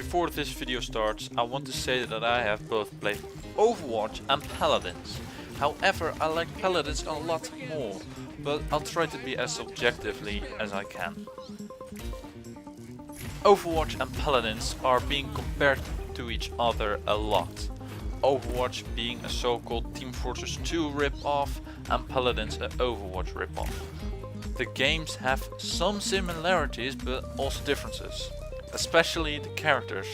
Before this video starts, I want to say that I have both played Overwatch and Paladins. However, I like Paladins a lot more, but I'll try to be as objectively as I can. Overwatch and Paladins are being compared to each other a lot. Overwatch being a so-called Team Fortress 2 rip-off and Paladins a Overwatch rip-off. The games have some similarities but also differences, especially the characters.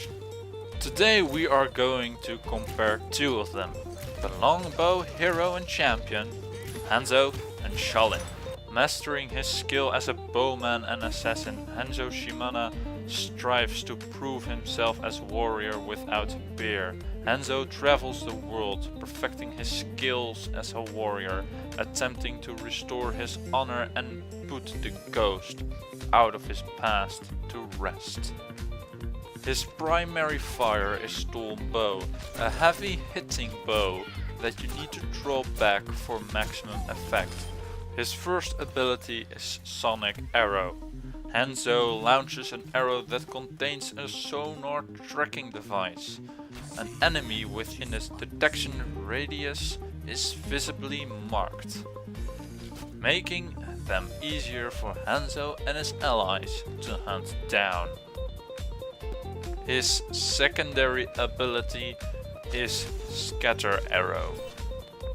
Today we are going to compare two of them, the longbow hero and champion, Hanzo and Sha Lin. Mastering his skill as a bowman and assassin, Hanzo Shimana strives to prove himself as a warrior without fear. Hanzo travels the world, perfecting his skills as a warrior, attempting to restore his honor and put the ghost out of his past to rest. His primary fire is Storm Bow, a heavy hitting bow that you need to draw back for maximum effect. His first ability is Sonic Arrow. Hanzo launches an arrow that contains a sonar tracking device. An enemy within its detection radius is visibly marked, making them easier for Hanzo and his allies to hunt down. His secondary ability is Scatter Arrow.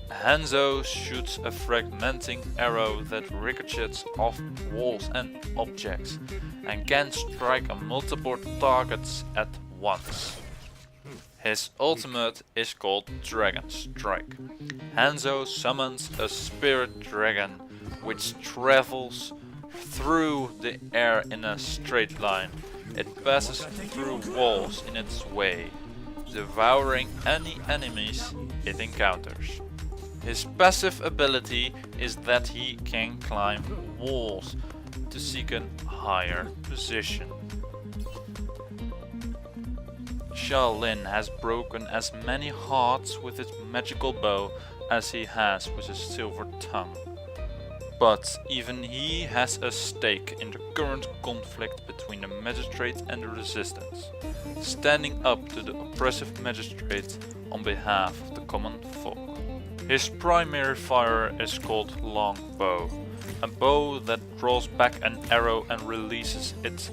Hanzo shoots a fragmenting arrow that ricochets off walls and objects and can strike on multiple targets at once. His ultimate is called Dragon Strike. Hanzo summons a spirit dragon which travels through the air in a straight line. It passes through walls in its way, devouring any enemies it encounters. His passive ability is that he can climb walls to seek a higher position. Sha Lin has broken as many hearts with his magical bow as he has with his silver tongue. But even he has a stake in the current conflict between the magistrate and the resistance, standing up to the oppressive magistrate on behalf of the common folk. His primary fire is called Longbow, a bow that draws back an arrow and releases it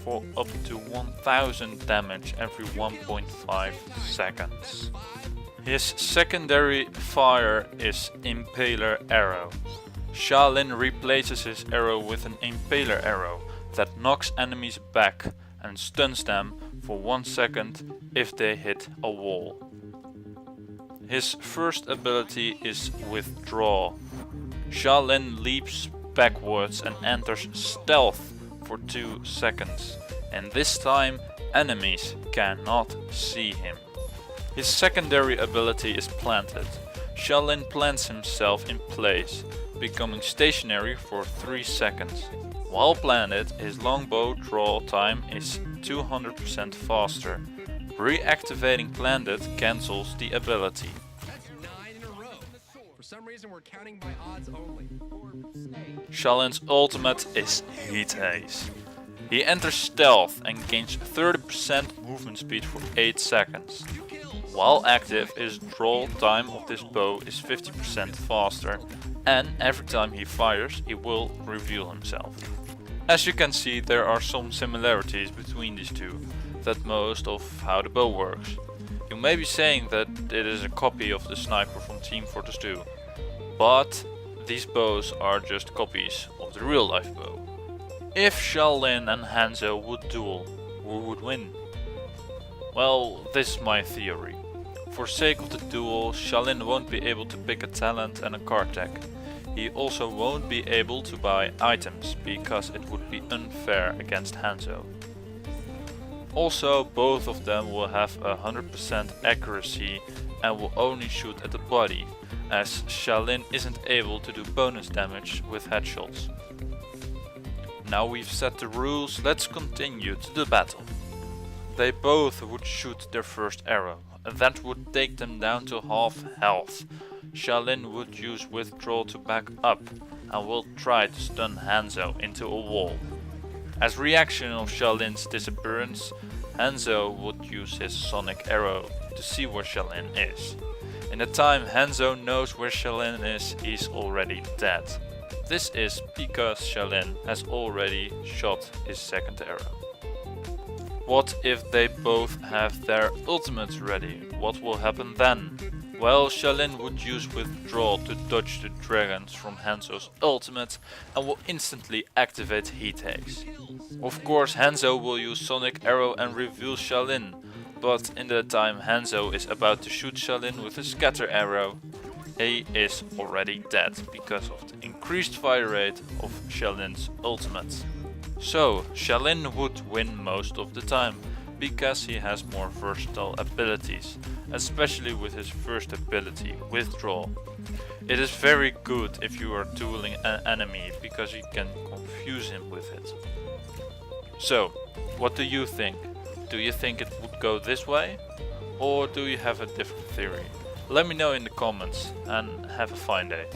for up to 1000 damage every 1.5 seconds. His secondary fire is Impaler Arrow. Sha Lin replaces his arrow with an Impaler Arrow that knocks enemies back and stuns them for 1 second if they hit a wall. His first ability is Withdraw. Sha Lin leaps backwards and enters stealth for 2 seconds, and this time enemies cannot see him. His secondary ability is Planted. Sha Lin plants himself in place, becoming stationary for 3 seconds. While planted, his longbow draw time is 200% faster. Reactivating Planted cancels the ability. For some reason we're counting by odds only. Sha Lin's ultimate is Heat Haze. He enters stealth and gains 30% movement speed for 8 seconds. While active, his draw time of this bow is 50% faster, and every time he fires, he will reveal himself. As you can see, there are some similarities between these two, that most of how the bow works. You may be saying that it is a copy of the sniper from Team Fortress 2, but these bows are just copies of the real life bow. If Sha Lin and Hanzo would duel, who would win? Well, this is my theory. For sake of the duel, Sha Lin won't be able to pick a talent and a card deck. He also won't be able to buy items because it would be unfair against Hanzo. Also, both of them will have 100% accuracy and will only shoot at the body, as Sha Lin isn't able to do bonus damage with headshots. Now we've set the rules, let's continue to the battle. They both would shoot their first arrow, and that would take them down to half health. Sha Lin would use Withdraw to back up and will try to stun Hanzo into a wall. As reaction of Sha Lin's disappearance, Hanzo would use his sonic arrow to see where Sha Lin is. In the time Hanzo knows where Sha Lin is, he's already dead. This is because Sha Lin has already shot his second arrow. What if they both have their ultimates ready? What will happen then? Well, Sha Lin would use withdraw to dodge the dragons from Hanzo's ultimate and will instantly activate Heat Haze. Of course, Hanzo will use Sonic Arrow and reveal Sha Lin, but in the time Hanzo is about to shoot Sha Lin with a Scatter Arrow, he is already dead because of the increased fire rate of Sha Lin's ultimate. So, Sha Lin would win most of the time, because he has more versatile abilities, especially with his first ability, Withdraw. It is very good if you are dueling an enemy, because you can confuse him with it. So, what do you think? Do you think it would go this way? Or do you have a different theory? Let me know in the comments and have a fine day.